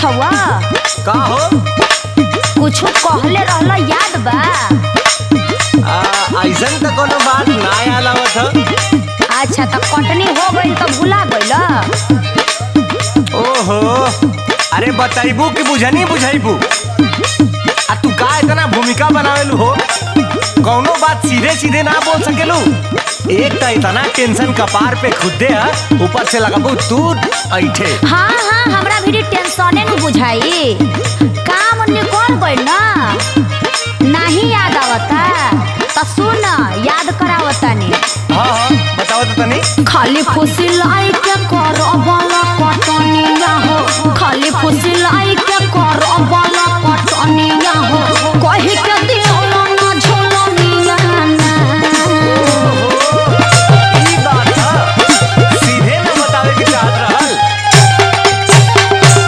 आवत हवा का हो? कुछ कहले रहला याद बा? ऐसन तो कोनो बात ना याद आवत ह। अच्छा तो कटनी हो गई तो भुला गइल? ओहो, अरे बताइबू कि बुझनी बुझाइबू? आ तू का इतना भूमिका बनावेलू हो? कौनो बात सीधे सीधे ना बोल सकेलू? एक तो इतना टेंशन कपार पे खुदे है, ऊपर से लगाबू तू ऐठे। हाँ हाँ, हमरा भी टेंशने न बुझाई। काम निकल गइल ना, नहीं याद आवता तो सुन याद करावतानी। हाँ हाँ, बताओ तो तनी। खाली खुशी लाई के करबला